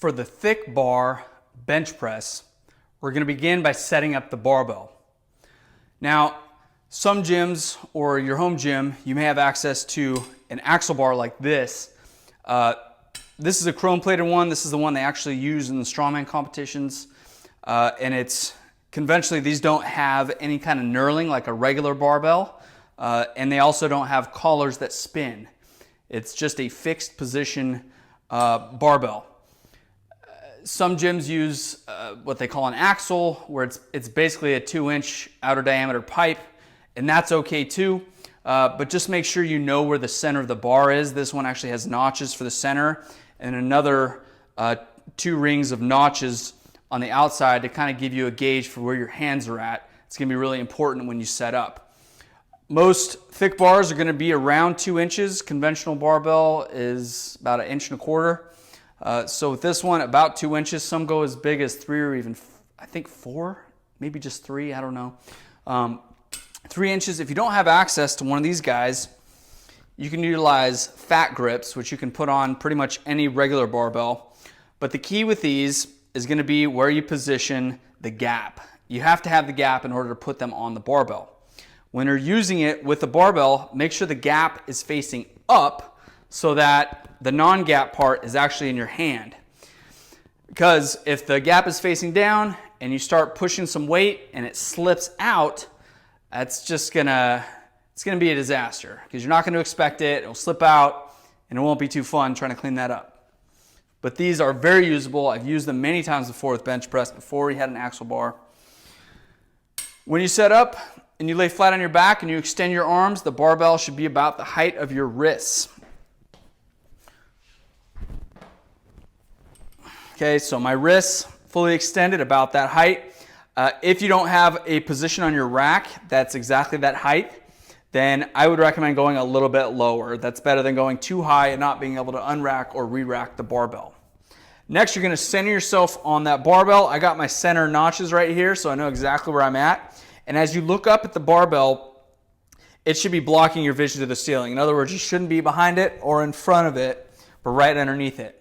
For the thick bar bench press, we're going to begin by setting up the barbell. Now, some gyms or your home gym, you may have access to an axle bar like this. This is a chrome plated one. This is the one they actually use in the strongman competitions. And it's conventionally, these don't have any kind of knurling like a regular barbell. And they also don't have collars that spin. It's just a fixed position barbell. Some gyms use what they call an axle, where it's basically a 2-inch outer diameter pipe, and that's okay too. But just make sure you know where the center of the bar is. This one actually has notches for the center and another 2 rings of notches on the outside to kind of give you a gauge for where your hands are at. It's going to be really important when you set up. Most thick bars are going to be around 2 inches. Conventional barbell is about 1.25 inches. So with this one, about 2 inches. Some go as big as 3 or even, I think 4, maybe just 3, I don't know. 3 inches. If you don't have access to one of these guys, you can utilize fat grips, which you can put on pretty much any regular barbell. But the key with these is going to be where you position the gap. You have to have the gap in order to put them on the barbell. When you're using it with the barbell, make sure the gap is facing up so that the non-gap part is actually in your hand. Because if the gap is facing down and you start pushing some weight and it slips out, that's just it's gonna be a disaster, because you're not gonna expect it. It'll slip out and it won't be too fun trying to clean that up. But these are very usable. I've used them many times before with bench press, before we had an axle bar. When you set up and you lay flat on your back and you extend your arms, the barbell should be about the height of your wrists. Okay, so my wrists fully extended, about that height. If you don't have a position on your rack that's exactly that height, then I would recommend going a little bit lower. That's better than going too high and not being able to unrack or re-rack the barbell. Next, you're gonna center yourself on that barbell. I got my center notches right here, so I know exactly where I'm at. And as you look up at the barbell, it should be blocking your vision to the ceiling. In other words, you shouldn't be behind it or in front of it, but right underneath it.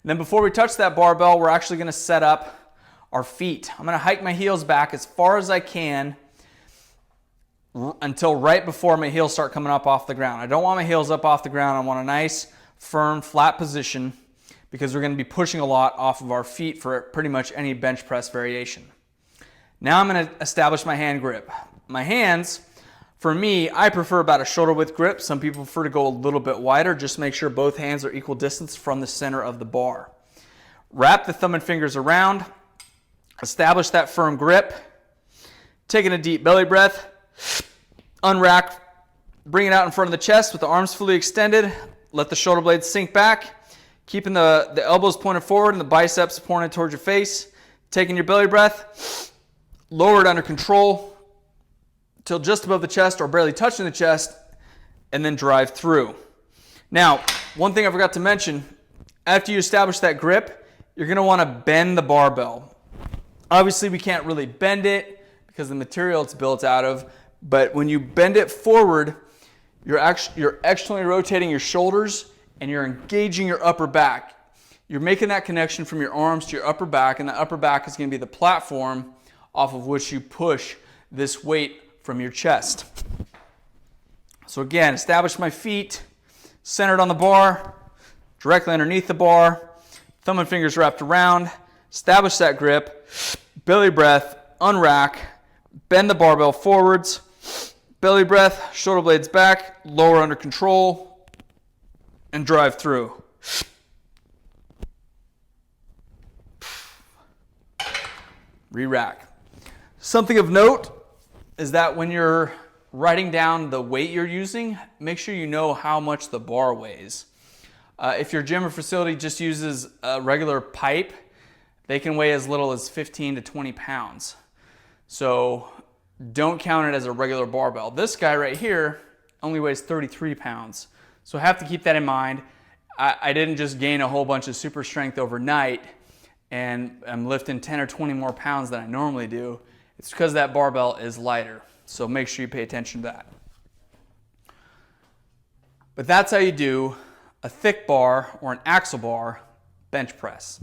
And then before we touch that barbell, we're actually going to set up our feet. I'm going to hike my heels back as far as I can until right before my heels start coming up off the ground. I don't want my heels up off the ground. I want a nice, firm, flat position, because we're going to be pushing a lot off of our feet for pretty much any bench press variation. Now I'm going to establish my hand grip. My hands, for me, I prefer about a shoulder width grip. Some people prefer to go a little bit wider. Just make sure both hands are equal distance from the center of the bar. Wrap the thumb and fingers around. Establish that firm grip. Taking a deep belly breath. Unrack. Bring it out in front of the chest with the arms fully extended. Let the shoulder blades sink back. Keeping the elbows pointed forward and the biceps pointed towards your face. Taking your belly breath. Lower it under control till just above the chest or barely touching the chest, and then drive through. Now, one thing I forgot to mention, after you establish that grip, you're going to want to bend the barbell. Obviously, we can't really bend it because of the material it's built out of, but when you bend it forward, you're externally rotating your shoulders and you're engaging your upper back. You're making that connection from your arms to your upper back, and the upper back is going to be the platform off of which you push this weight from your chest. So again, establish my feet, centered on the bar, directly underneath the bar, thumb and fingers wrapped around, establish that grip, belly breath, unrack, bend the barbell forwards, belly breath, shoulder blades back, lower under control, and drive through. Re-rack. Something of note is that when you're writing down the weight you're using, make sure you know how much the bar weighs. If your gym or facility just uses a regular pipe, they can weigh as little as 15 to 20 pounds. So don't count it as a regular barbell. This guy right here only weighs 33 pounds. So have to keep that in mind. I didn't just gain a whole bunch of super strength overnight and I'm lifting 10 or 20 more pounds than I normally do. It's because that barbell is lighter. So make sure you pay attention to that. But that's how you do a thick bar or an axle bar bench press.